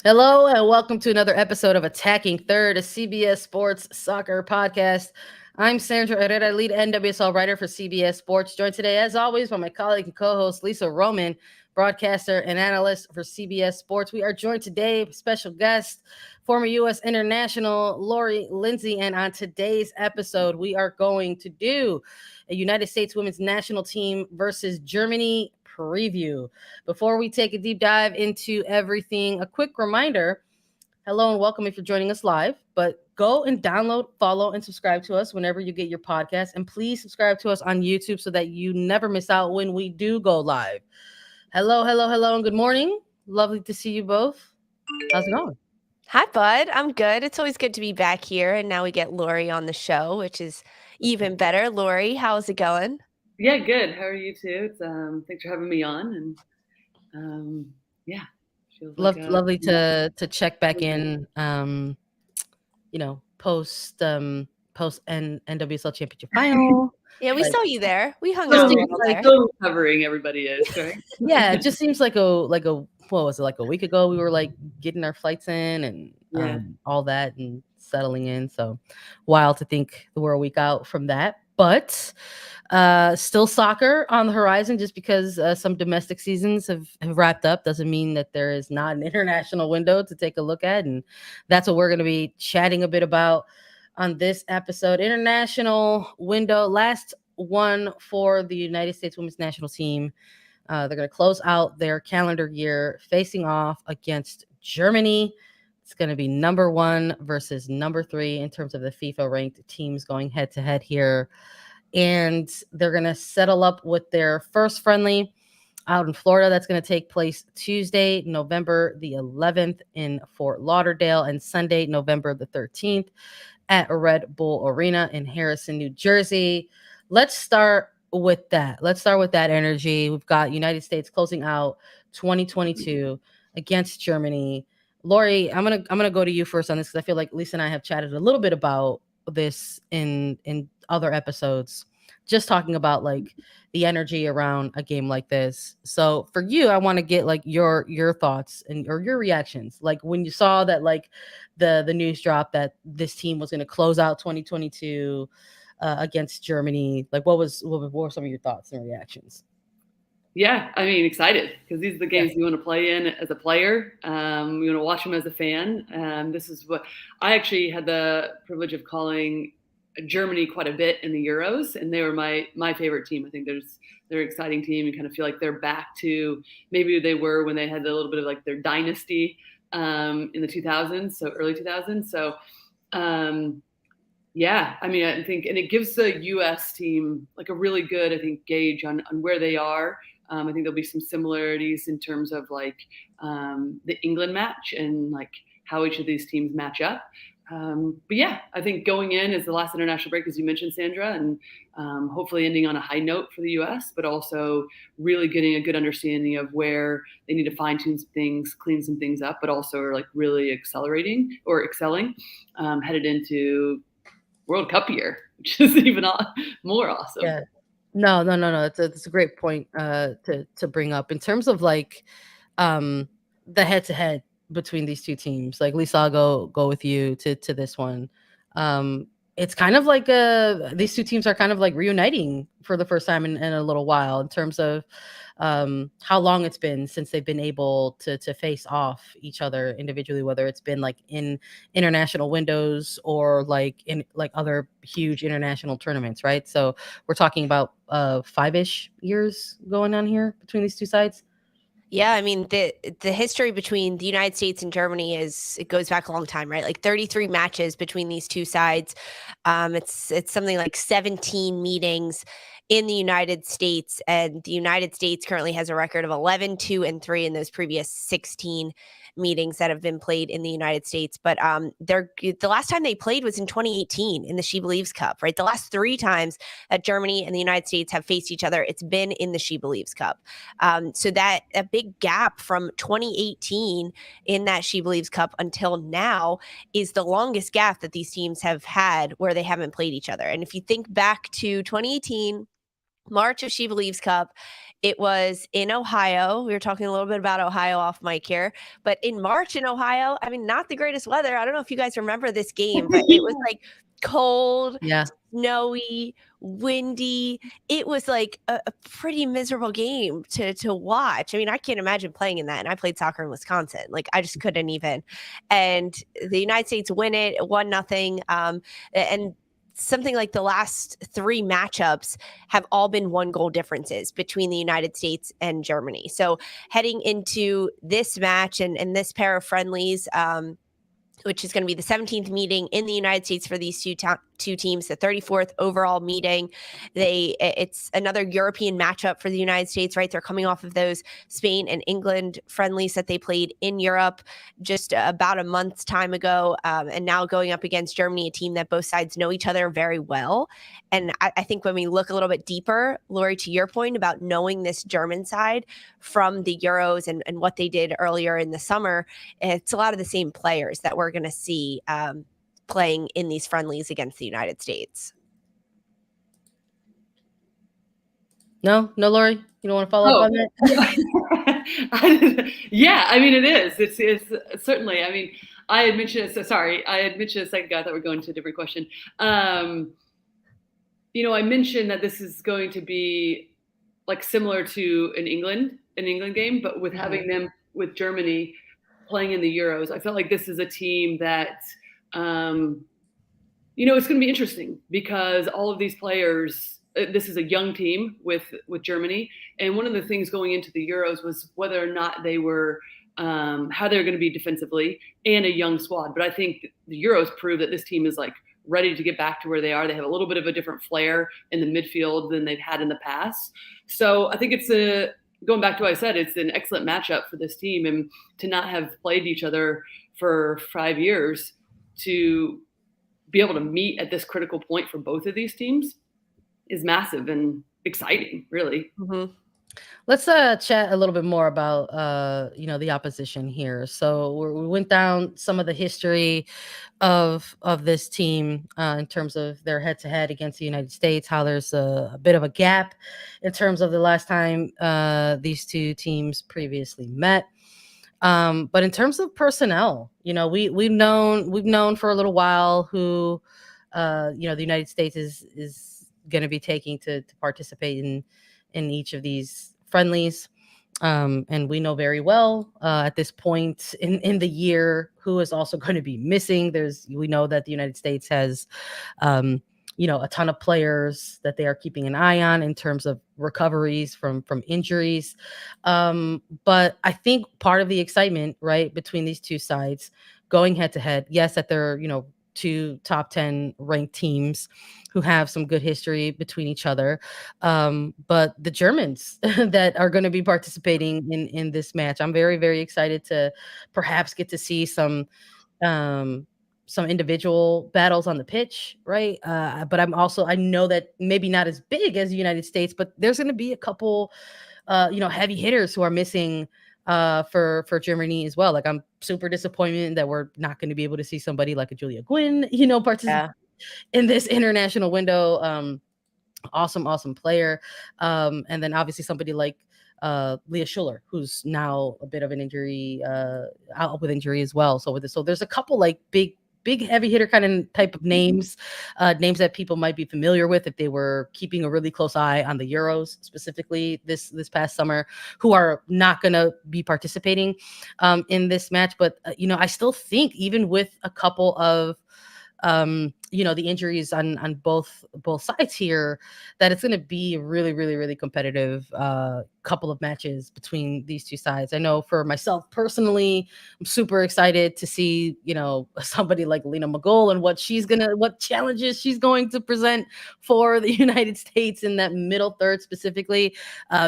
Hello and welcome to another episode of Attacking Third, a CBS Sports Soccer podcast. I'm Sandra Herrera, lead NWSL writer for CBS Sports. Joined today, as always, by my colleague and co-host Lisa Roman, broadcaster and analyst for CBS Sports. We are joined today by special guest, former US International Lori Lindsey, and on today's episode, we are going to do a United States Women's National Team versus Germany preview. Before we take a deep dive into everything, a quick reminder. Hello and welcome if you're joining us live, but go and download, follow, and subscribe to us whenever you get your podcast. And please subscribe to us on YouTube so that you never miss out when we do go live. Hello, and good morning. Lovely to see you both. How's it going? Hi, bud. I'm good. It's always good to be back here. And now we get Lori on the show, which is even better. Lori, how's it going? Yeah, good. How are you too? Thanks for having me on. And feels like Lovely to check back in. Post NWSL Championship final. Yeah, we saw you there. We hung so, out there. So recovering, everybody is, right? Yeah, it just seems like a what was it, like a week ago we were like getting our flights in and all that and settling in. So wild to think we're a week out from that, but still soccer on the horizon. Just because some domestic seasons have wrapped up doesn't mean that there is not an international window to take a look at, and that's what we're going to be chatting a bit about on this episode. International window, last one for the United States Women's National Team. They're going to close out their calendar year facing off against Germany. It's going to be number 1 versus number 3 in terms of the FIFA ranked teams going head to head here. And they're going to settle up with their first friendly out in Florida. That's going to take place Tuesday, November the 11th in Fort Lauderdale, and Sunday, November the 13th at Red Bull Arena in Harrison, New Jersey. Let's start with that. Energy. We've got United States closing out 2022 against Germany. Lori, I'm gonna go to you first on this because I feel like Lisa and I have chatted a little bit about this in other episodes, just talking about like the energy around a game like this. So for you, I want to get like your thoughts or your reactions, like when you saw that like the news drop that this team was going to close out 2022 against Germany. Like what were some of your thoughts and reactions? Yeah, I mean, excited because these are the games you want to play in as a player. You want to watch them as a fan. This is what I actually had the privilege of calling Germany quite a bit in the Euros, and they were my favorite team. I think they're an exciting team, and kind of feel like they're back to maybe they were when they had a little bit of like their dynasty in the 2000s, so early 2000s. So yeah, I mean, I think, and it gives the U.S. team like a really good, I think, gauge on where they are. I think there'll be some similarities in terms of like the England match and like how each of these teams match up. But yeah, I think going in is the last international break, as you mentioned, Sandra, and hopefully ending on a high note for the U.S., but also really getting a good understanding of where they need to fine tune some things, clean some things up, but also are like really accelerating or excelling headed into World Cup year, which is even more awesome. Yeah. No. It's a great point to bring up in terms of like the head to head between these two teams. Like Lisa, I'll go with you to this one. It's kind of like these two teams are kind of like reuniting for the first time in a little while in terms of how long it's been since they've been able to face off each other individually, whether it's been like in international windows or like in like other huge international tournaments, right? So we're talking about 5-ish years going on here between these two sides. Yeah, I mean, the history between the United States and Germany it goes back a long time, right? Like 33 matches between these two sides. It's something like 17 meetings in the United States, and the United States currently has a record of 11, 2, and 3 in those previous 16 meetings that have been played in the United States. But the last time they played was in 2018 in the She Believes Cup, right? The last 3 times that Germany and the United States have faced each other, it's been in the She Believes Cup. So that a big gap from 2018 in that She Believes Cup until now is the longest gap that these teams have had where they haven't played each other. And if you think back to 2018, March of She Believes Cup, It was in Ohio. We were talking a little bit about Ohio off mic here, but in March in Ohio, I mean, not the greatest weather. I don't know if you guys remember this game, but it was like cold, snowy, windy. It was like a pretty miserable game to watch. I mean, I can't imagine playing in that. And I played soccer in Wisconsin. Like, I just couldn't even. And the United States win it 1-0. And something like the last 3 matchups have all been 1-goal differences between the United States and Germany. So heading into this match and this pair of friendlies, which is going to be the 17th meeting in the United States for these two teams, the 34th overall meeting. It's another European matchup for the United States, right? They're coming off of those Spain and England friendlies that they played in Europe just about a month's time ago, and now going up against Germany, a team that both sides know each other very well. And I think when we look a little bit deeper, Lori, to your point about knowing this German side from the Euros and what they did earlier in the summer, it's a lot of the same players that we're going to see playing in these friendlies against the United States. No, Lori, you don't want to follow up on that? Yeah, I mean, it is. It's certainly. I mean, I had mentioned it. So sorry, I had mentioned a second ago. I thought we were going to a different question. I mentioned that this is going to be like similar to an England game, but with having them with Germany playing in the Euros. I felt like this is a team that, it's going to be interesting because all of these players, this is a young team with Germany. And one of the things going into the Euros was whether or not they were, how they were going to be defensively and a young squad. But I think the Euros prove that this team is like ready to get back to where they are. They have a little bit of a different flair in the midfield than they've had in the past. So I think going back to what I said, it's an excellent matchup for this team, and to not have played each other for 5 years, to be able to meet at this critical point for both of these teams is massive and exciting, really. Mm-hmm. Let's chat a little bit more about the opposition here. So we went down some of the history of this team in terms of their head-to-head against the United States, how there's a bit of a gap in terms of the last time these two teams previously met. But in terms of personnel, we've known for a little while who the United States is going to be taking to participate in each of these friendlies. And we know very well at this point in the year who is also going to be missing. We know that the United States has, a ton of players that they are keeping an eye on in terms of recoveries from injuries. But I think part of the excitement, right, between these two sides going head to head, yes, that they're, two top 10 ranked teams who have some good history between each other. But the Germans that are going to be participating in this match, I'm very, very excited to perhaps get to see some individual battles on the pitch, right? But I know that maybe not as big as the United States, but there's going to be a couple, heavy hitters who are missing for Germany as well. Like, I'm super disappointed that we're not going to be able to see somebody like a Julia Gwynn, participate in this international window. Awesome player. And then obviously somebody like Leah Schuler, who's now a bit of an injury, out with injury as well. So there's a couple like big heavy hitter kind of type of names that people might be familiar with if they were keeping a really close eye on the Euros specifically this past summer, who are not going to be participating in this match. But I still think even with a couple of the injuries on both sides here, that it's going to be a really, really, really competitive couple of matches between these two sides. I know for myself personally, I'm super excited to see, somebody like Lena Magol and what challenges she's going to present for the United States in that middle third specifically,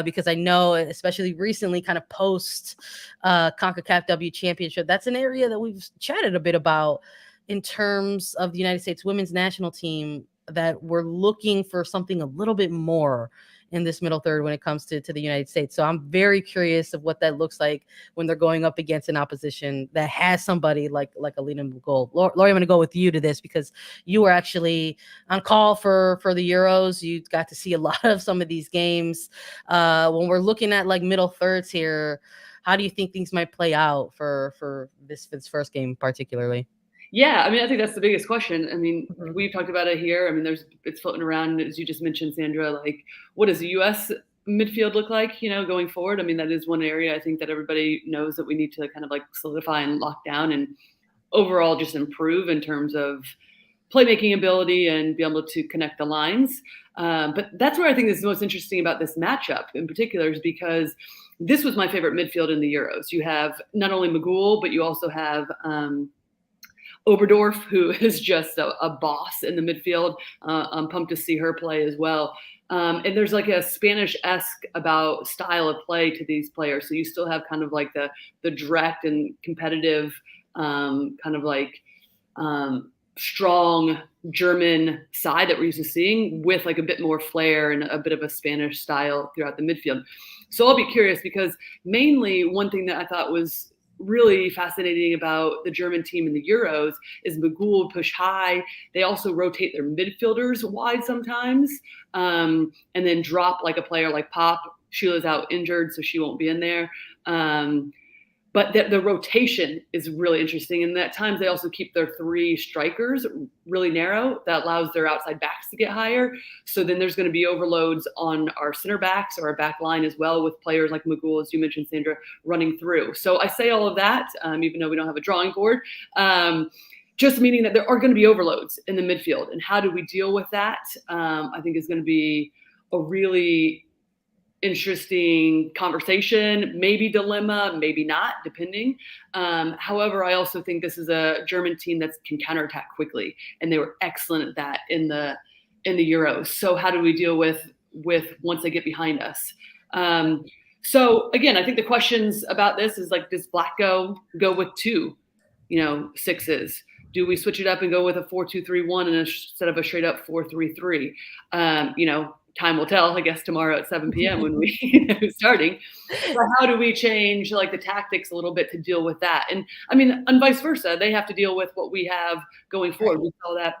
because I know, especially recently, kind of post CONCACAF W Championship, that's an area that we've chatted a bit about in terms of the United States women's national team, that we're looking for something a little bit more in this middle third when it comes to the United States. So I'm very curious of what that looks like when they're going up against an opposition that has somebody like a Lena Mugol. Lori, I'm going to go with you to this because you were actually on call for the Euros. You got to see a lot of some of these games. When we're looking at like middle thirds here, how do you think things might play out for this first game particularly? Yeah, I mean, I think that's the biggest question. I mean, we've talked about it here. I mean, it's floating around, as you just mentioned, Sandra, like what does the US midfield look like, going forward? I mean, that is one area I think that everybody knows that we need to kind of like solidify and lock down and overall just improve in terms of playmaking ability and be able to connect the lines. But that's where I think is most interesting about this matchup in particular is because this was my favorite midfield in the Euros. You have not only Magul, but you also have Oberdorf, who is just a boss in the midfield. I'm pumped to see her play as well. And there's like a Spanish-esque about style of play to these players. So you still have kind of like the direct and competitive kind of like strong German side that we're used to seeing with like a bit more flair and a bit of a Spanish style throughout the midfield. So I'll be curious because mainly one thing that I thought was really fascinating about the German team in the Euros is Magul push high. They also rotate their midfielders wide sometimes and then drop like a player like Pop. Sheila's out injured, so she won't be in there. But the rotation is really interesting. And at times they also keep their three strikers really narrow. That allows their outside backs to get higher. So then there's going to be overloads on our center backs or our back line as well with players like Magul, as you mentioned, Sandra, running through. So I say all of that, even though we don't have a drawing board, just meaning that there are going to be overloads in the midfield. And how do we deal with that? I think is going to be a really interesting conversation, maybe dilemma, maybe not, depending. However, I also think this is a German team that can counterattack quickly, and they were excellent at that in the Euros. So how do we deal with once they get behind us? So again, I think the questions about this is like, does Blacko go with two, sixes? Do we switch it up and go with a 4-2-3-1 instead of a straight up 4-3-3? Time will tell, I guess, tomorrow at 7 p.m. when we starting. But how do we change like the tactics a little bit to deal with that? And I mean, and vice versa, they have to deal with what we have going forward. We saw that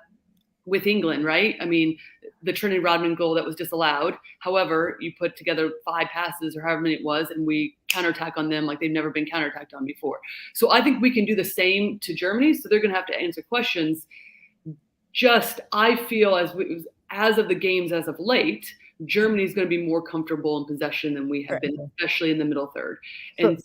with England, right? I mean, the Trinity Rodman goal that was disallowed. However, you put together 5 passes or however many it was, and we counterattack on them like they've never been counterattacked on before. So I think we can do the same to Germany. So they're going to have to answer questions. Just, I feel as of the games as of late, Germany is going to be more comfortable in possession than we have been, especially in the middle third. And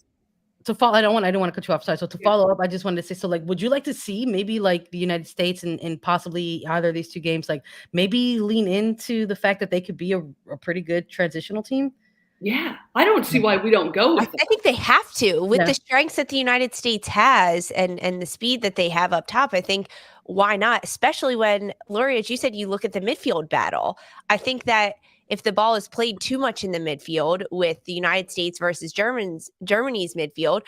to follow, I don't want to cut you off. Sorry. So to follow up, I just wanted to say, so like, would you like to see maybe like the United States and possibly either of these two games, like maybe lean into the fact that they could be a pretty good transitional team? Yeah, I don't see why we don't go with that. I think they have to with the strengths that the United States has and the speed that they have up top. I think why not? Especially when, Lori, as you said, you look at the midfield battle. I think that if the ball is played too much in the midfield with the United States versus Germany's midfield,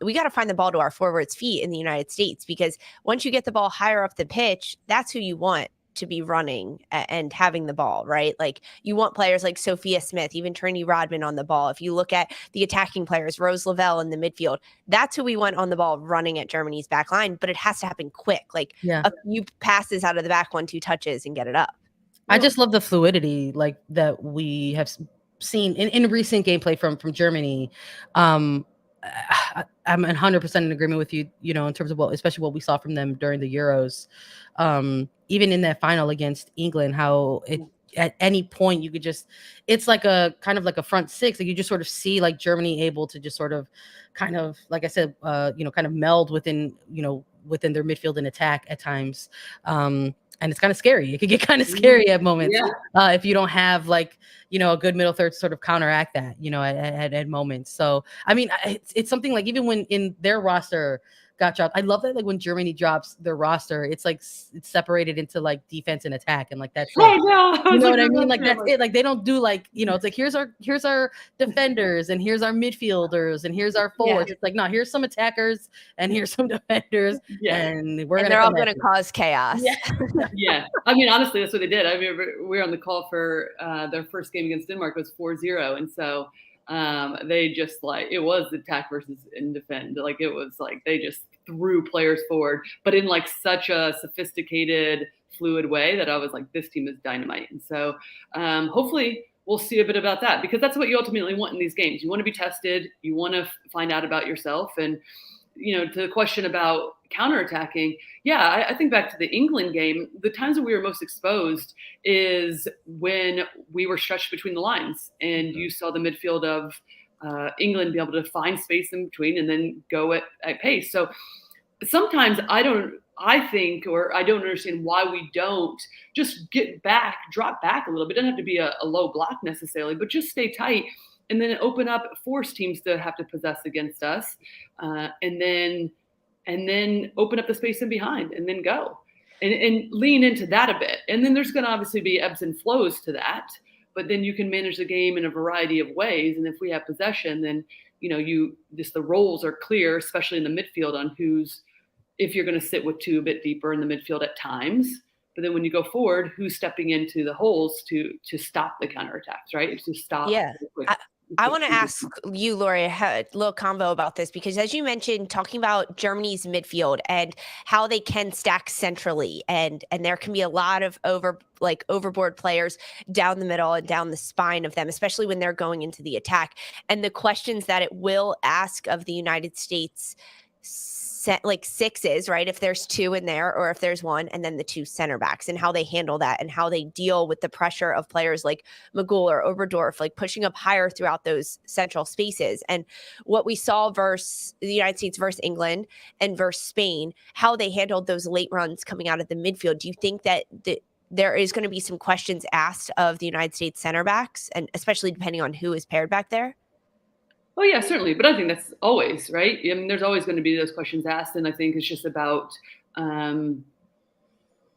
we got to find the ball to our forwards' feet in the United States, because once you get the ball higher up the pitch, that's who you want to be running and having the ball, right? Like you want players like Sophia Smith, even Trinity Rodman on the ball. If you look at the attacking players, Rose Lavelle in the midfield, that's who we want on the ball running at Germany's back line, but it has to happen quick. Like a few passes out of the back, 1-2 touches and get it up. I just love the fluidity like that we have seen in recent gameplay from Germany. I'm 100% in agreement with you, in terms of especially what we saw from them during the Euros. Even in that final against England, how at any point you could it's like a kind of like a front six. Like you just sort of see like Germany able to just sort of kind of, like I said, kind of meld within their midfield and attack at times. And it's kind of scary. It could get kind of scary at moments if you don't have like, a good middle third to sort of counteract that, at moments. So, I mean, it's something like even when in their roster got dropped. I love that like when Germany drops their roster, it's like it's separated into like defense and attack, and like that's Oh it. no, You know what I mean? Like that's it. Like they don't do like, you know, it's like here's our defenders and here's our midfielders and here's our forwards. It's like, no, here's some attackers and here's some defenders, and they're all gonna cause chaos. Yeah. I mean, honestly, that's what they did. I remember we were on the call for their first game against Denmark was 4-0, and so they just like it was attack versus in defend. Like it was like they just threw players forward, but in like such a sophisticated, fluid way that I was like, this team is dynamite. And so hopefully we'll see a bit about that, because that's what you ultimately want in these games. You want to be tested. You want to find out about yourself. And, you know, to the question about counterattacking, yeah, I think back to the England game, the times that we were most exposed is when we were stretched between the lines and you saw the midfield of England be able to find space in between and then go at pace. So sometimes I don't understand why we don't just drop back a little bit. It doesn't have to be a low block necessarily, but just stay tight and then open up, force teams to have to possess against us, and then open up the space in behind and then go and lean into that a bit. And then there's going to obviously be ebbs and flows to that, but then you can manage the game in a variety of ways. And if we have possession, then, you know, the roles are clear, especially in the midfield on if you're going to sit with two a bit deeper in the midfield at times, but then when you go forward, who's stepping into the holes to stop the counterattacks, right? To stop. Yeah. I want to ask you, Lori, a little convo about this, because as you mentioned, talking about Germany's midfield and how they can stack centrally, and there can be a lot of overboard players down the middle and down the spine of them, especially when they're going into the attack, and the questions that it will ask of the United States like sixes, right? If there's two in there or if there's one, and then the two center backs, and how they handle that and how they deal with the pressure of players like Magul or Oberdorf, like pushing up higher throughout those central spaces. And what we saw versus the United States versus England and versus Spain, how they handled those late runs coming out of the midfield. Do you think that there is going to be some questions asked of the United States center backs, and especially depending on who is paired back there? Oh yeah, certainly. But I think that's always right. I mean, there's always going to be those questions asked, and I think it's just about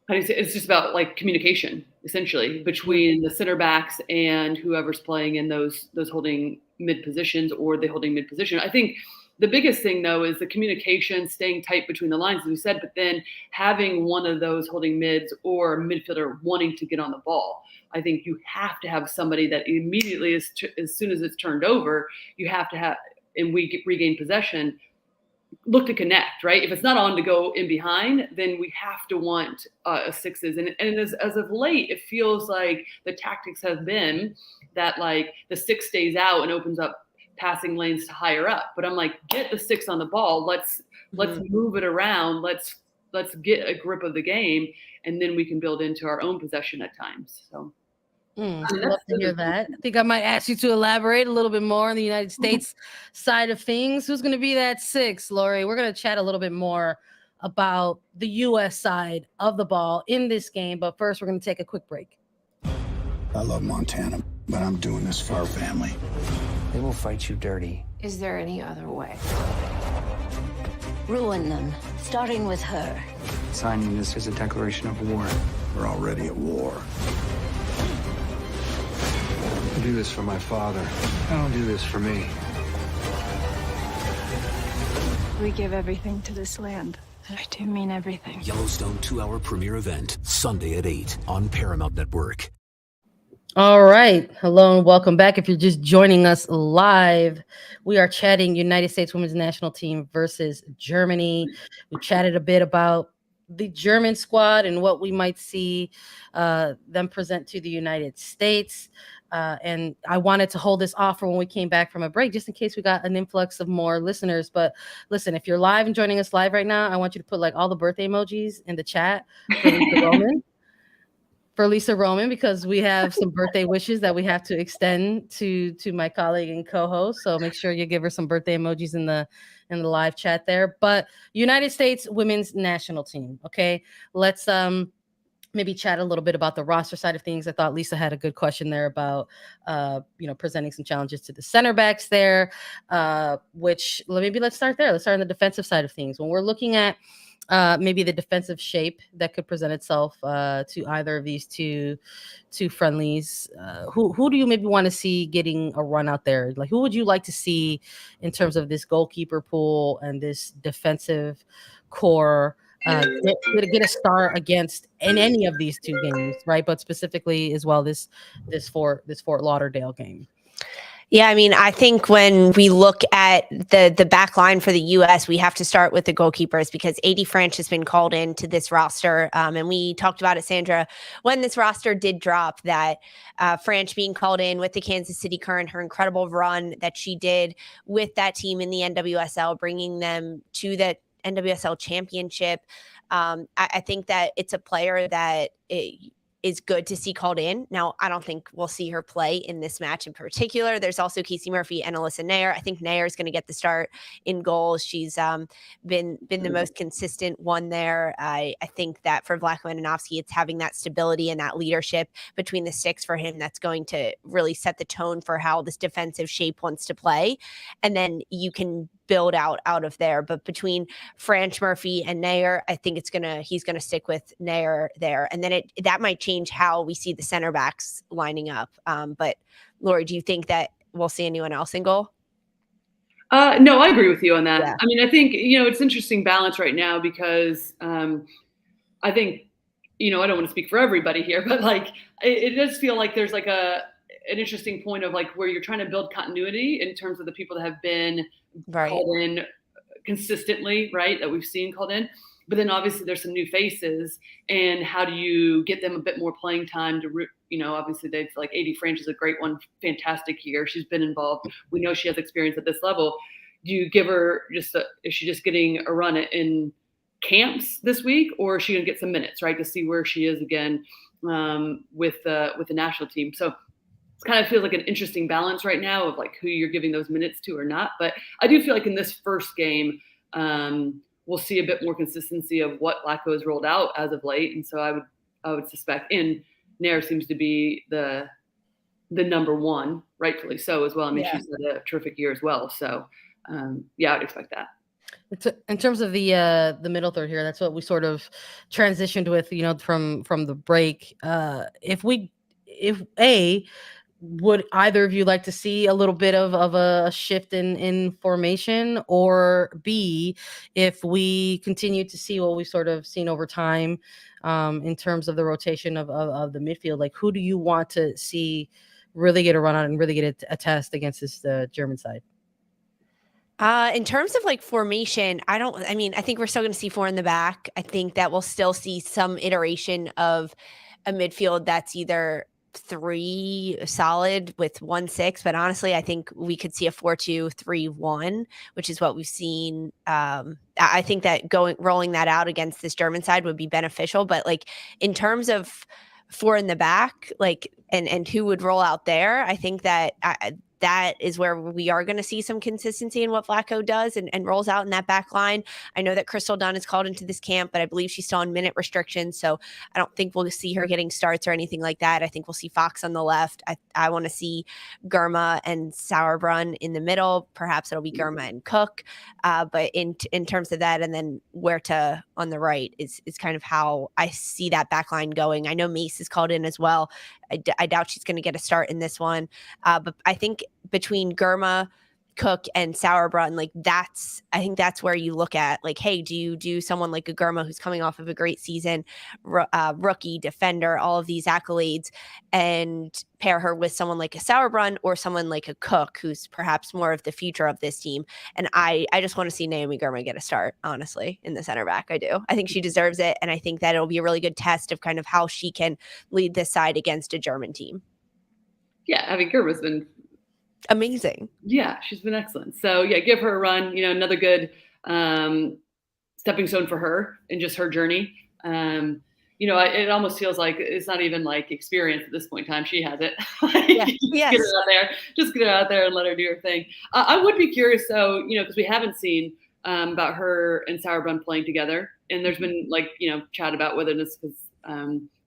it's just about like communication essentially between the center backs and whoever's playing in those holding mid positions or the holding mid position. I think the biggest thing though is the communication, staying tight between the lines, as we said, but then having one of those holding mids or midfielder wanting to get on the ball. I think you have to have somebody that immediately, as soon as it's turned over, you have to have, and we regain possession, look to connect, right? If it's not on to go in behind, then we have to want sixes. And as of late, it feels like the tactics have been that like the six stays out and opens up passing lanes to higher up. But I'm like, get the six on the ball. Let's move it around. Let's get a grip of the game, and then we can build into our own possession at times. So. I'd love to hear that. I think I might ask you to elaborate a little bit more on the United States side of things. Who's going to be that six, Lori? We're going to chat a little bit more about the U.S. side of the ball in this game. But first, we're going to take a quick break. I love Montana, but I'm doing this for our family. They will fight you dirty. Is there any other way? Ruin them, starting with her. Signing this is a declaration of war. We're already at war. I do this for my father. I don't do this for me. We give everything to this land. I do mean everything. Yellowstone 2-hour premiere event, Sunday at 8 on Paramount Network. All right. Hello and welcome back. If you're just joining us live, we are chatting United States Women's National Team versus Germany. We chatted a bit about the German squad and what we might see them present to the United States. And I wanted to hold this off for when we came back from a break, just in case we got an influx of more listeners. But listen, if you're live and joining us live right now, I want you to put like all the birthday emojis in the chat for Lisa Roman, because we have some birthday wishes that we have to extend to my colleague and co-host. So make sure you give her some birthday emojis in the live chat there. But United States Women's National Team. Okay, let's maybe chat a little bit about the roster side of things. I thought Lisa had a good question there about, presenting some challenges to the center backs there, let's start there. Let's start on the defensive side of things. When we're looking at maybe the defensive shape that could present itself to either of these two friendlies, who do you maybe want to see getting a run out there? Like, who would you like to see in terms of this goalkeeper pool and this defensive core get a start against in any of these two games, right? But specifically as well this Fort Lauderdale game. Yeah, I mean, I think when we look at the back line for the U.S., we have to start with the goalkeepers because AD French has been called into this roster. And we talked about it, Sandra, when this roster did drop, that French being called in with the Kansas City Current, her incredible run that she did with that team in the NWSL, bringing them to the NWSL championship. I think that it's a player that is good to see called in. Now, I don't think we'll see her play in this match in particular. There's also Casey Murphy and Alyssa Nair. I think Nair is going to get the start in goals. She's been the most consistent one there. I think that for Vlatko Andonovski, it's having that stability and that leadership between the sticks for him that's going to really set the tone for how this defensive shape wants to play. And then you can build out of there. But between French, Murphy, and Nair, I think he's gonna stick with Nair there. And then that might change how we see the center backs lining up. But Lori, do you think that we'll see anyone else in goal? No, I agree with you on that. Yeah. I mean, I think, it's interesting balance right now because I think, I don't want to speak for everybody here, but like, it does feel like there's like an interesting point of like where you're trying to build continuity in terms of the people that have been called in consistently, right? That we've seen called in. But then obviously there's some new faces, and how do you get them a bit more playing time to, obviously they've like AD French is a great one, fantastic year. She's been involved. We know she has experience at this level. Do you give her is she just getting a run in camps this week, or is she going to get some minutes, right? To see where she is again with the national team. So it kind of feels like an interesting balance right now of like who you're giving those minutes to or not. But I do feel like in this first game, we'll see a bit more consistency of what Vlatko has rolled out as of late. And so I would suspect, and Nair seems to be the number one, rightfully so as well. I mean, she's had a terrific year as well. So I would expect that. In terms of the middle third here, that's what we sort of transitioned with, from the break. Would either of you like to see a little bit of a shift in formation, or B, if we continue to see what we've sort of seen over time in terms of the rotation of the midfield, like who do you want to see really get a run out and really get a test against this German side? In terms of like formation, I think we're still going to see four in the back. I think that we'll still see some iteration of a midfield that's either 3 solid with 1-6, but honestly, I think we could see a 4-2-3-1, which is what we've seen. I think that rolling that out against this German side would be beneficial, but like in terms of four in the back, like and who would roll out there, I think that that is where we are going to see some consistency in what Vlatko does and rolls out in that back line. I know that Crystal Dunn is called into this camp, but I believe she's still on minute restrictions. So I don't think we'll see her getting starts or anything like that. I think we'll see Fox on the left. I want to see Germa and Sauerbrunn in the middle. Perhaps it'll be Germa and Cook. But in terms of that, and then Huerta on the right is kind of how I see that back line going. I know Mace is called in as well. I doubt she's going to get a start in this one. But I think between Germa, Cook, and Sauerbrunn, like I think that's where you look at like, hey, do you do someone like a Germa who's coming off of a great season, rookie, defender, all of these accolades, and pair her with someone like a Sauerbrunn or someone like a Cook who's perhaps more of the future of this team. And I just want to see Naomi Germa get a start, honestly, in the center back. I do. I think she deserves it. And I think that it'll be a really good test of kind of how she can lead this side against a German team. Yeah, I mean, Germa's been amazing. Yeah, she's been excellent. So yeah, give her a run. Another good stepping stone for her in just her journey. It almost feels like it's not even like experience at this point in time. She has it. Get her out there. Just get her out there and let her do her thing. I would be curious though, because we haven't seen about her and Sauerbrunn playing together, and there's been chat about whether this because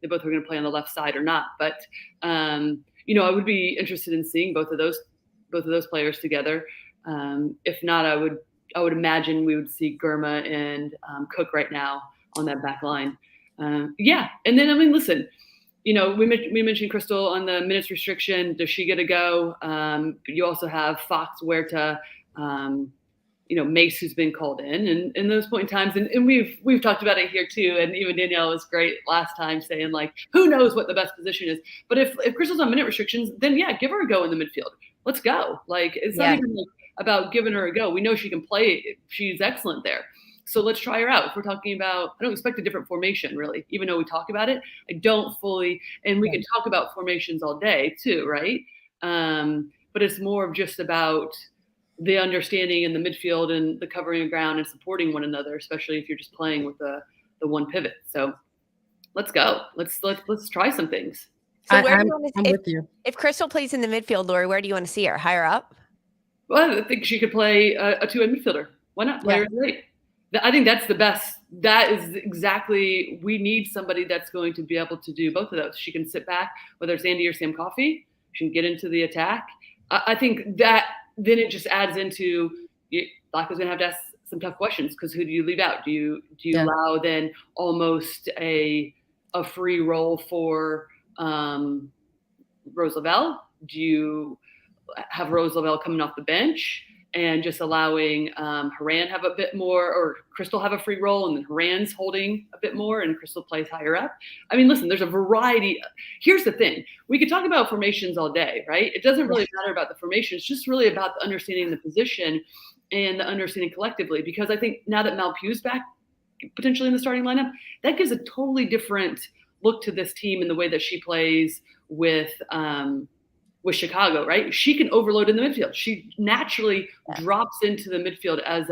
they both are going to play on the left side or not. But I would be interested in seeing both of those players together. If not, I would imagine we would see Girma and Cook right now on that back line. And then, I mean, listen, we mentioned Crystal on the minutes restriction. Does she get a go? You also have Fox, Huerta, Mace, who's been called in those point in times. And we've talked about it here too. And even Danielle was great last time saying, like, who knows what the best position is. But if Crystal's on minute restrictions, then give her a go in the midfield. Let's go. Like, it's not even about giving her a go. We know she can play. She's excellent there. So let's try her out. If we're talking about, I don't expect a different formation, really, even though we talk about it. I don't fully, and we can talk about formations all day too, right? But it's more of just about the understanding in the midfield and the covering of ground and supporting one another, especially if you're just playing with the one pivot. So let's go. Let's try some things. So I'm with you. If Crystal plays in the midfield, Lori, where do you want to see her? Higher up? Well, I think she could play a two-way midfielder. Why not play her late? I think that's the best. That is exactly, we need somebody that's going to be able to do both of those. She can sit back, whether it's Andy or Sam Coffey. She can get into the attack. I think that then it just adds into, Flacco's going to have to ask some tough questions, because who do you leave out? Do you allow then almost a free role for Rose Lavelle? Do you have Rose Lavelle coming off the bench and just allowing Herrera have a bit more, or Crystal have a free role, and then Herrera's holding a bit more, and Crystal plays higher up? I mean, listen, there's a variety. Here's the thing. We could talk about formations all day, right? It doesn't really matter about the formation. It's just really about the understanding the position and the understanding collectively, because I think now that Malpu's back, potentially in the starting lineup, that gives a totally different look to this team in the way that she plays with Chicago, right? She can overload in the midfield. She naturally drops into the midfield as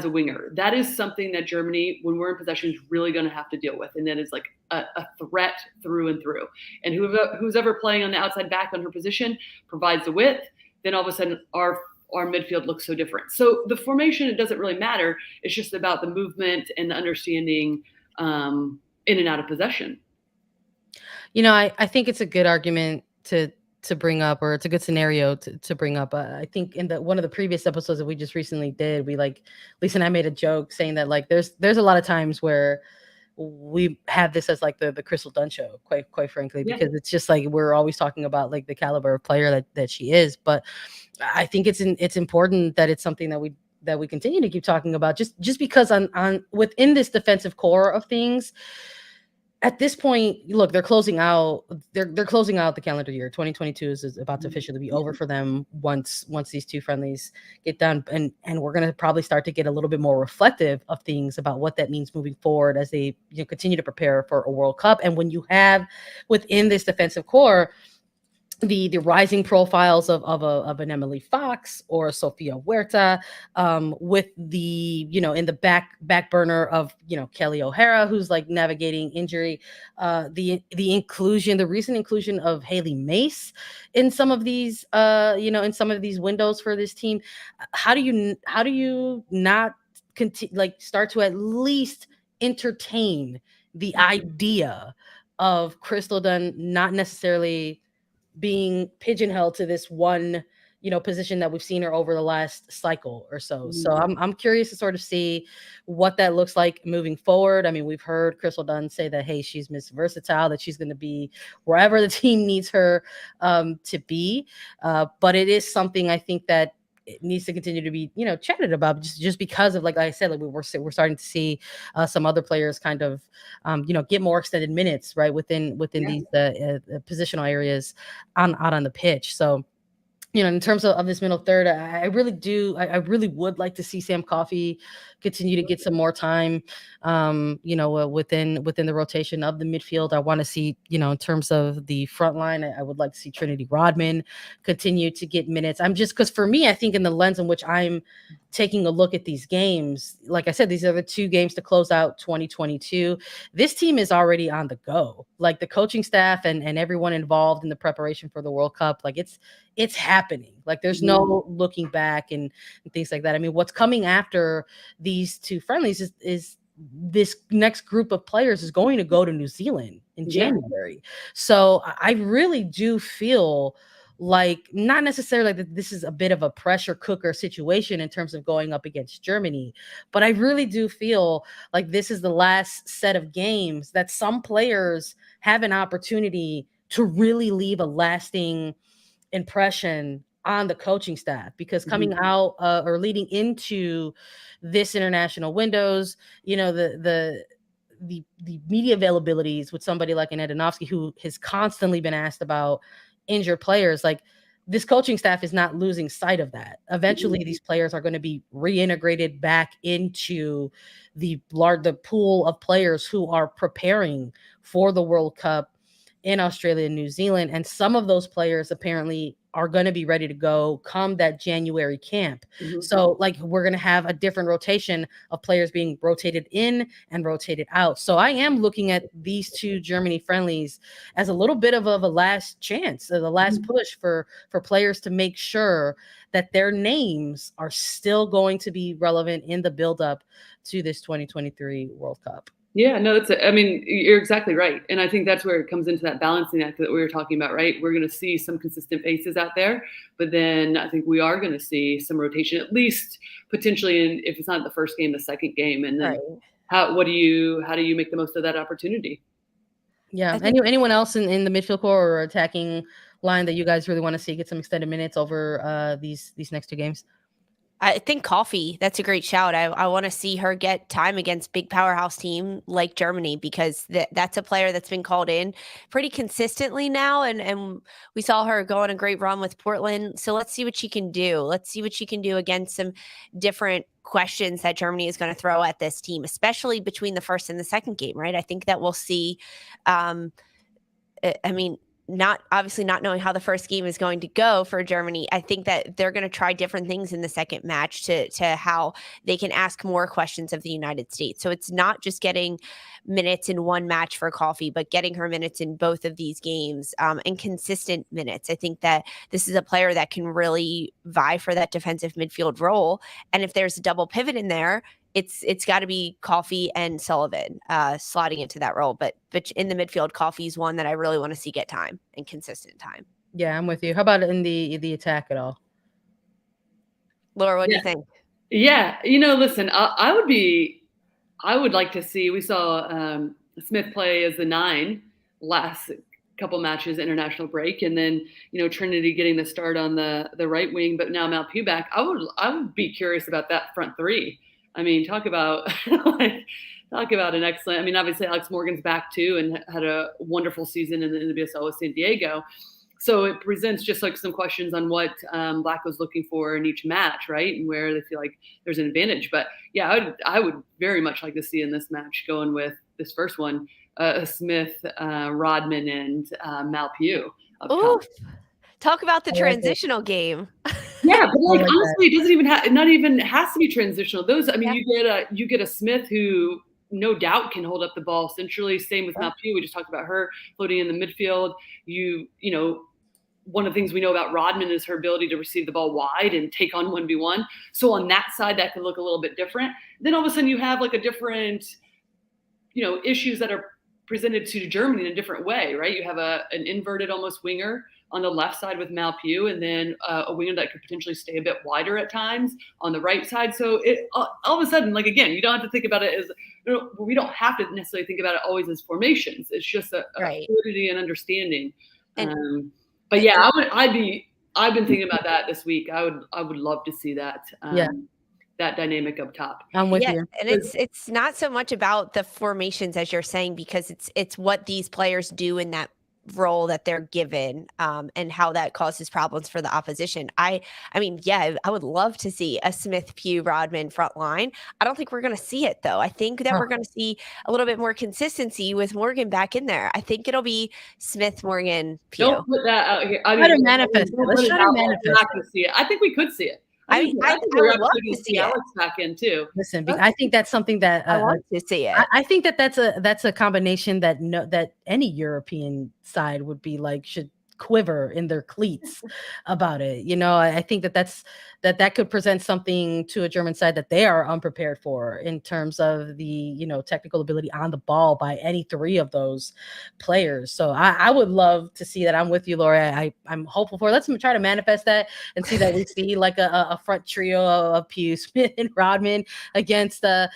a winger. That is something that Germany, when we're in possession, is really going to have to deal with. And that is like a threat through and through. And who's ever playing on the outside back on her position provides the width. Then all of a sudden our midfield looks so different. So the formation, it doesn't really matter. It's just about the movement and the understanding in and out of possession. I think it's a good argument to bring up, or it's a good scenario to bring up. I think in one of the previous episodes that we just recently did, Lisa and I made a joke saying that, like, there's a lot of times where we have this as like the Crystal Dunn show, quite frankly, because it's just like we're always talking about like the caliber of player that she is. But I think it's important that it's something that we continue to keep talking about, just because on within this defensive core of things. At this point, look, they're closing out the calendar year. 2022 is about to officially be over for them once these two friendlies get done. And we're going to probably start to get a little bit more reflective of things about what that means moving forward as they continue to prepare for a World Cup. And when you have within this defensive core the rising profiles of an Emily Fox or Sofia Huerta, with the in the back burner of Kelly O'Hara, who's like navigating injury, the recent inclusion of Haley Mace in some of these in some of these windows for this team. How do you not start to at least entertain the idea of Crystal Dunn not necessarily being pigeonholed to this one, position that we've seen her over the last cycle or so. So I'm curious to sort of see what that looks like moving forward. I mean, we've heard Crystal Dunn say that, hey, she's Miss Versatile, that she's going to be wherever the team needs her to be. But it is something I think that it needs to continue to be, chatted about, just because of, like I said, like we're starting to see some other players kind of, get more extended minutes, right, within these positional areas out on the pitch. So, in terms of this middle third, I really would like to see Sam Coffey continue to get some more time, within the rotation of the midfield. I want to see, in terms of the front line, I would like to see Trinity Rodman continue to get minutes. Because for me, I think in the lens in which I'm taking a look at these games, like I said, these are the two games to close out 2022. This team is already on the go. Like the coaching staff and everyone involved in the preparation for the World Cup, like it's happening. Like there's no looking back and things like that. I mean, what's coming after these two friendlies is this next group of players is going to go to New Zealand in January. So I really do feel like, not necessarily that this is a bit of a pressure cooker situation in terms of going up against Germany, but I really do feel like this is the last set of games that some players have an opportunity to really leave a lasting impression on the coaching staff, because coming out or leading into this international windows, the media availabilities with somebody like an Adanovsky, who has constantly been asked about injured players, like, this coaching staff is not losing sight of that. Eventually, these players are going to be reintegrated back into the pool of players who are preparing for the World Cup in Australia and New Zealand. And some of those players apparently are going to be ready to go come that January camp. So like, we're going to have a different rotation of players being rotated in and rotated out. So I am looking at these two Germany friendlies as a little bit of a last chance, the last push for players to make sure that their names are still going to be relevant in the buildup to this 2023 World Cup. Yeah, no, I mean, you're exactly right. And I think that's where it comes into that balancing act that we were talking about, right? We're going to see some consistent faces out there, but then I think we are going to see some rotation, at least potentially if it's not the first game, the second game. And then how do you make the most of that opportunity? Yeah. Anyone else in the midfield core or attacking line that you guys really want to see get some extended minutes over these next two games? I think Coffee, that's a great shout. I want to see her get time against big powerhouse team like Germany, because that's a player that's been called in pretty consistently now. And we saw her go on a great run with Portland. So let's see what she can do. Let's see what she can do against some different questions that Germany is going to throw at this team, especially between the first and the second game, right? I think that we'll see, not knowing how the first game is going to go for Germany, I think that they're going to try different things in the second match to how they can ask more questions of the United States. So it's not just getting minutes in one match for Coffee, but getting her minutes in both of these games, and consistent minutes. I think that this is a player that can really vie for that defensive midfield role. And if there's a double pivot in there, it's got to be Coffee and Sullivan slotting into that role. But in the midfield, Coffee's one that I really want to see get time and consistent time. Yeah, I'm with you. How about in the attack at all? Laura, what do you think? Yeah, listen, I would like to see, we saw Smith play as the 9 last couple matches, international break, and then Trinity getting the start on the right wing, but now Malpew back. I would be curious about that front 3. I mean, talk about an excellent. I mean, obviously Alex Morgan's back too and had a wonderful season in the NWSL with San Diego. So it presents just like some questions on what Black was looking for in each match, right, and where they feel like there's an advantage. But yeah, I would very much like to see in this match, going with this first one, Smith, Rodman, and Malpew. Ooh, talk about the transitional game. Yeah, but like honestly, it doesn't even not even has to be transitional. Those, I mean, you get a Smith who no doubt can hold up the ball centrally. Same with Malpew. We just talked about her floating in the midfield. One of the things we know about Rodman is her ability to receive the ball wide and take on 1v1. So on that side, that can look a little bit different. Then all of a sudden you have like a different, issues that are presented to Germany in a different way, right? You have an inverted almost winger on the left side with Malpew, and then a winger that could potentially stay a bit wider at times on the right side. So it all of a sudden, like, again, you don't have to think about it as, we don't have to necessarily think about it always as formations. It's just a fluidity and understanding. But yeah, I've been thinking about that this week. I would love to see that. That dynamic up top. I'm with you. And it's not so much about the formations as you're saying, because it's what these players do in that role that they're given, and how that causes problems for the opposition. I would love to see a Smith, Pugh, Rodman front line. I don't think we're going to see it though. I think that we're going to see a little bit more consistency with Morgan back in there. I think it'll be Smith, Morgan, Pugh. Don't put that out here. Try to manifest it. Let's try to manifest it. See it. I think we could see it. I think would love to see Alex back in too. Listen, I think that's something that I want to see it. I think that's a combination that any European side would be like, should quiver in their cleats about it. I think that could present something to a German side that they are unprepared for in terms of the technical ability on the ball by any three of those players. So I would love to see that. I'm with you, Laura. I'm hopeful for it. Let's try to manifest that and see that we see like a front trio of Pugh, Smith, and Rodman against the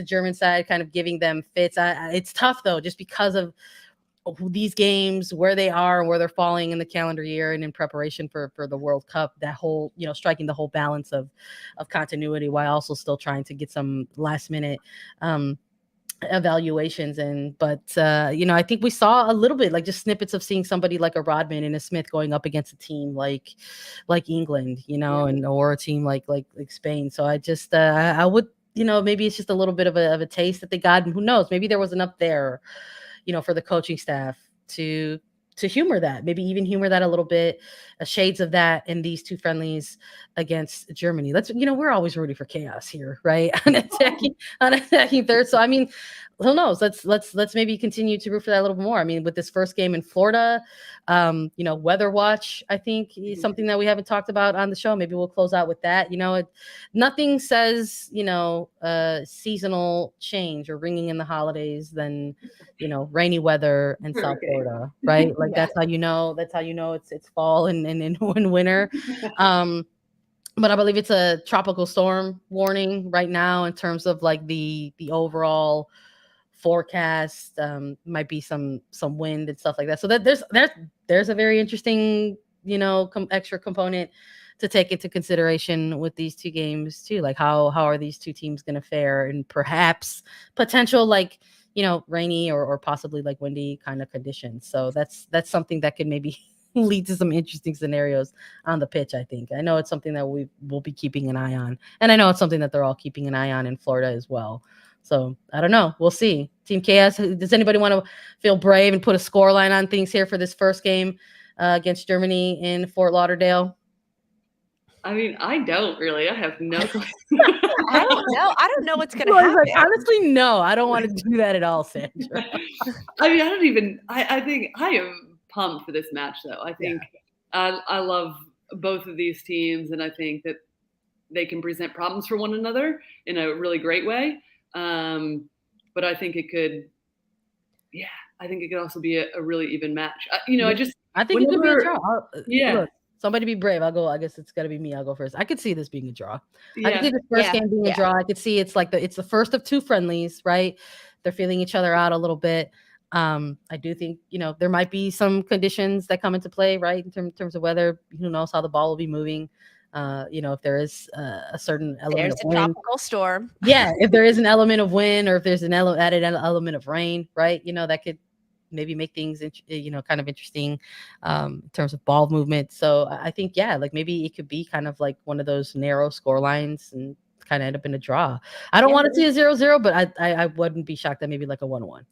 German side, kind of giving them fits. It's tough though, just because of these games, where they are and where they're falling in the calendar year and in preparation for the World Cup, that whole, striking the whole balance of continuity while also still trying to get some last minute evaluations in. But I think we saw a little bit, like just snippets of seeing somebody like a Rodman and a Smith going up against a team like England, and or a team like Spain. So I just I would, maybe it's just a little bit of a taste that they got, and who knows, maybe there was enough there for the coaching staff to humor that, maybe even humor that a little bit, shades of that in these two friendlies against Germany. We're always rooting for chaos here, right? on attacking third. So, I mean, who knows? Let's maybe continue to root for that a little bit more. I mean, with this first game in Florida, weather watch, I think, is something that we haven't talked about on the show. Maybe we'll close out with that. Nothing says, seasonal change or ringing in the holidays than, rainy weather in South Florida, right? Like that's how you know it's fall and winter. But I believe it's a tropical storm warning right now in terms of like the overall forecast. Might be some wind and stuff like that. So that there's a very interesting, extra component to take into consideration with these two games too. Like how are these two teams going to fare, and perhaps potential like, rainy or possibly like windy kind of conditions. So that's something that could maybe lead to some interesting scenarios on the pitch. I think. I know it's something that we will be keeping an eye on, and I know it's something that they're all keeping an eye on in Florida as well. So I don't know. We'll see. Team Chaos. Does anybody want to feel brave and put a score line on things here for this first game against Germany in Fort Lauderdale? I mean, I don't really. I have no clue. I don't know. I don't know what's going to happen. Like, honestly, no. I don't want to do that at all, Sandra. I mean, I think I am pumped for this match, though. I think I love both of these teams, and I think that they can present problems for one another in a really great way. But I think it could, I think it could also be a really even match. I think it could be a draw. Look, somebody be brave. I'll go. I guess it's got to be me. I'll go first. I could see this being a draw. I could see the first game being a draw. I could see it's like it's the first of two friendlies, right? They're feeling each other out a little bit. I do think, there might be some conditions that come into play, right? In terms of weather, who knows how the ball will be moving. If there is a certain element of wind. Tropical storm. Yeah, if there is an element of wind, or if there's an added element of rain, right? That could maybe make things, kind of interesting in terms of ball movement. So I think, like maybe it could be kind of like one of those narrow score lines and kind of end up in a draw. I don't want to see a 0-0, but I wouldn't be shocked that maybe like a 1-1.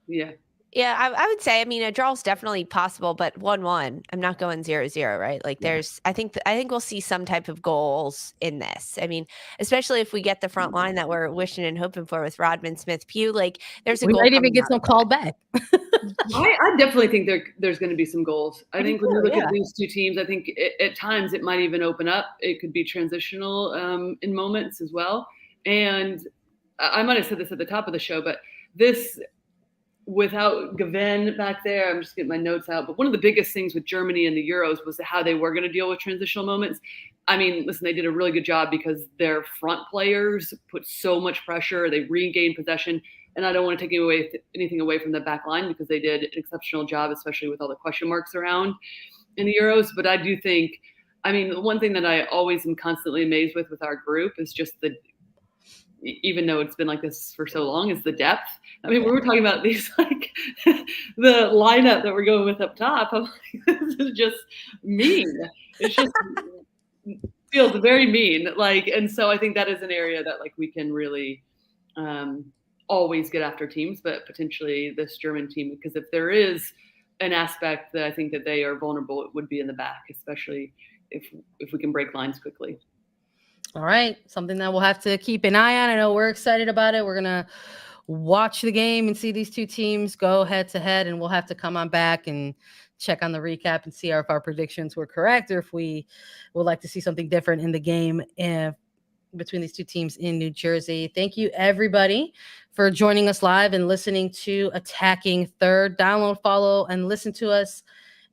Yeah. Yeah, I would say, I mean, a draw is definitely possible, but 1-1, I'm not going 0-0, right? Like I think we'll see some type of goals in this. I mean, especially if we get the front line that we're wishing and hoping for with Rodman, Smith, Pugh, like there's a goal. We might even get some called back. I definitely think there's going to be some goals. I think when you look at these two teams, I think at times it might even open up. It could be transitional in moments as well. And I might have said this at the top of the show, but this, without Gavin back there, I'm just getting my notes out. But one of the biggest things with Germany and the Euros was how they were going to deal with transitional moments. I mean, listen, they did a really good job because their front players put so much pressure. They regained possession. And I don't want to take anything away from the back line, because they did an exceptional job, especially with all the question marks around in the Euros. But I do think, I mean, the one thing that I always am constantly amazed with our group is just even though it's been like this for so long, is the depth. I mean, we were talking about these, like the lineup that we're going with up top. I'm like, this is just mean. It's just feels very mean. Like, and so I think that is an area that like we can really always get after teams, but potentially this German team, because if there is an aspect that I think that they are vulnerable, it would be in the back, especially if we can break lines quickly. All right. Something that we'll have to keep an eye on. I know we're excited about it. We're going to watch the game and see these two teams go head to head, and we'll have to come on back and check on the recap and see if our predictions were correct or if we would like to see something different in the game between these two teams in New Jersey. Thank you, everybody, for joining us live and listening to Attacking Third. Download, follow, and listen to us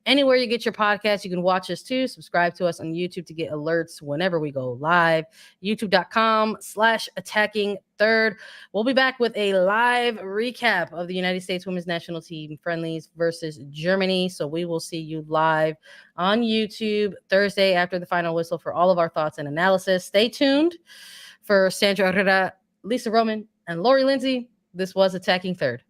anywhere you get your podcast. You can watch us too. Subscribe to us on YouTube to get alerts whenever we go live. YouTube.com/attacking third. We'll be back with a live recap of the United States Women's National Team friendlies versus Germany. So we will see you live on YouTube Thursday after the final whistle for all of our thoughts and analysis. Stay tuned for Sandra Herrera, Lisa Roman, and Lori Lindsey. This was Attacking Third.